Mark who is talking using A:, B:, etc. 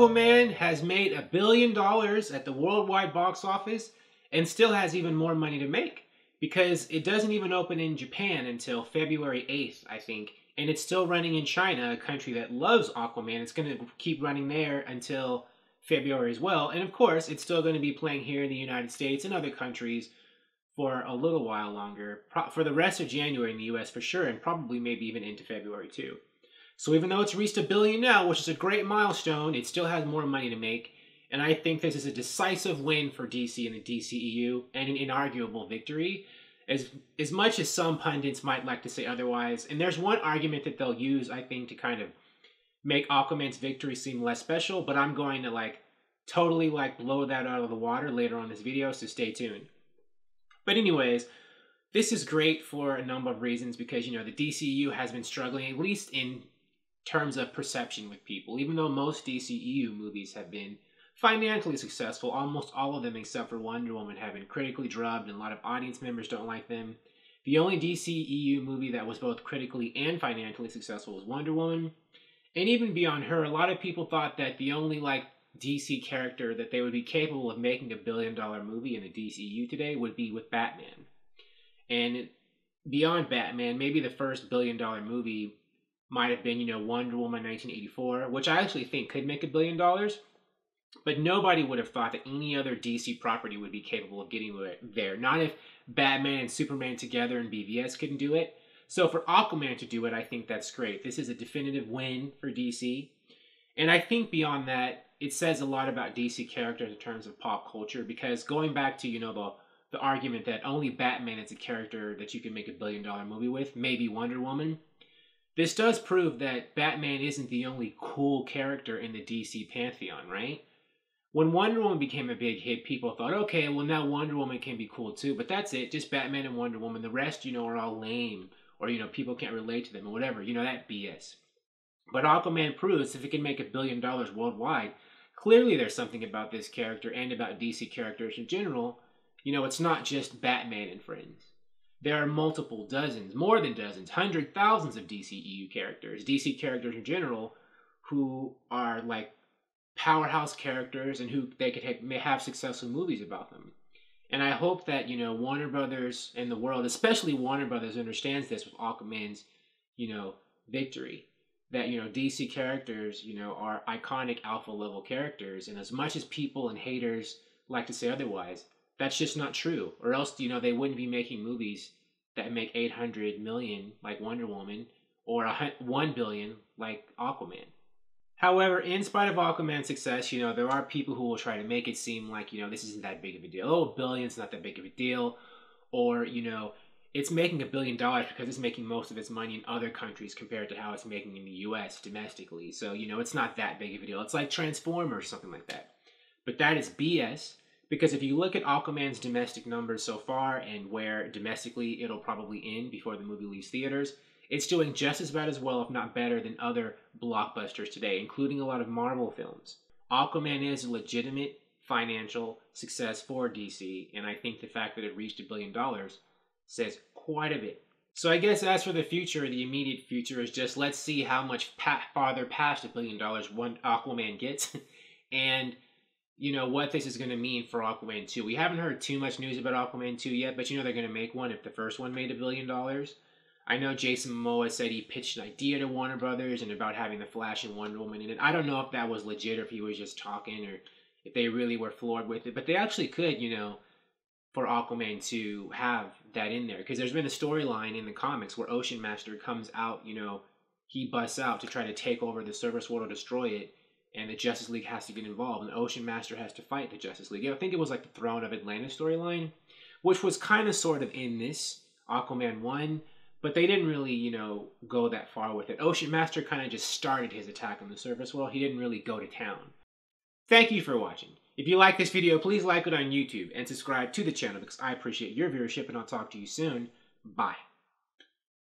A: Aquaman has made $1 billion at the worldwide box office and still has even more money to make because it doesn't even open in Japan until February 8th, I think. And it's still running in China, a country that loves Aquaman. It's going to keep running there until February as well. And of course, it's still going to be playing here in the United States and other countries for a little while longer. For the rest of January in the US for sure, and probably maybe even into February too. So even though it's reached $1 billion now, which is a great milestone, it still has more money to make. And I think this is a decisive win for DC and the DCEU, and an inarguable victory. As much as some pundits might like to say otherwise, and there's one argument that they'll use, I think, to kind of make Aquaman's victory seem less special, but I'm going to totally blow that out of the water later on in this video, so stay tuned. But anyways, this is great for a number of reasons because, the DCEU has been struggling, at least in terms of perception with people. Even though most DCEU movies have been financially successful, almost all of them except for Wonder Woman have been critically drubbed and a lot of audience members don't like them. The only DCEU movie that was both critically and financially successful was Wonder Woman. And even beyond her, a lot of people thought that the only DC character that they would be capable of making $1 billion movie in the DCEU today would be with Batman. And beyond Batman, maybe the first $1 billion movie might have been, Wonder Woman 1984, which I actually think could make $1 billion. But nobody would have thought that any other DC property would be capable of getting there. Not if Batman and Superman together and BVS couldn't do it. So for Aquaman to do it, I think that's great. This is a definitive win for DC. And I think beyond that, it says a lot about DC characters in terms of pop culture. Because going back to, the argument that only Batman is a character that you can make $1 billion movie with, maybe Wonder Woman. This does prove that Batman isn't the only cool character in the DC pantheon, right? When Wonder Woman became a big hit, people thought, okay, well now Wonder Woman can be cool too, but that's it, just Batman and Wonder Woman. The rest, are all lame, or, people can't relate to them, or whatever, that BS. But Aquaman proves if it can make $1 billion worldwide, clearly there's something about this character and about DC characters in general. It's not just Batman and friends. There are multiple dozens, more than dozens, hundreds, thousands of DCEU characters, DC characters in general, who are powerhouse characters and who may have successful movies about them. And I hope that, Warner Brothers and the world, especially Warner Brothers, understands this with Aquaman's, victory. That, DC characters, are iconic alpha level characters. And as much as people and haters like to say otherwise, that's just not true. Or else, they wouldn't be making movies that make 800 million like Wonder Woman or 1 billion like Aquaman. However, in spite of Aquaman's success, there are people who will try to make it seem like, this isn't that big of a deal. Oh, $1 billion's not that big of a deal. Or, it's making $1 billion because it's making most of its money in other countries compared to how it's making in the US domestically. So, it's not that big of a deal. It's like Transformers or something like that. But that is BS. Because if you look at Aquaman's domestic numbers so far and where domestically it'll probably end before the movie leaves theaters, it's doing just as bad as well, if not better, than other blockbusters today, including a lot of Marvel films. Aquaman is a legitimate financial success for DC, and I think the fact that it reached $1 billion says quite a bit. So I guess as for the future, the immediate future is just let's see how much farther past $1 billion Aquaman gets, and what this is going to mean for Aquaman 2. We haven't heard too much news about Aquaman 2 yet, but they're going to make one if the first one made $1 billion. I know Jason Momoa said he pitched an idea to Warner Brothers and about having the Flash and Wonder Woman in it. I don't know if that was legit or if he was just talking or if they really were floored with it, but they actually could, for Aquaman to have that in there. Because there's been a storyline in the comics where Ocean Master comes out, he busts out to try to take over the surface world or destroy it. And the Justice League has to get involved, and Ocean Master has to fight the Justice League. I think it was like the Throne of Atlantis storyline, which was kind of sort of in this Aquaman 1, but they didn't really, go that far with it. Ocean Master kind of just started his attack on the surface world. He didn't really go to town. Thank you for watching. If you like this video, please like it on YouTube and subscribe to the channel because I appreciate your viewership, and I'll talk to you soon. Bye.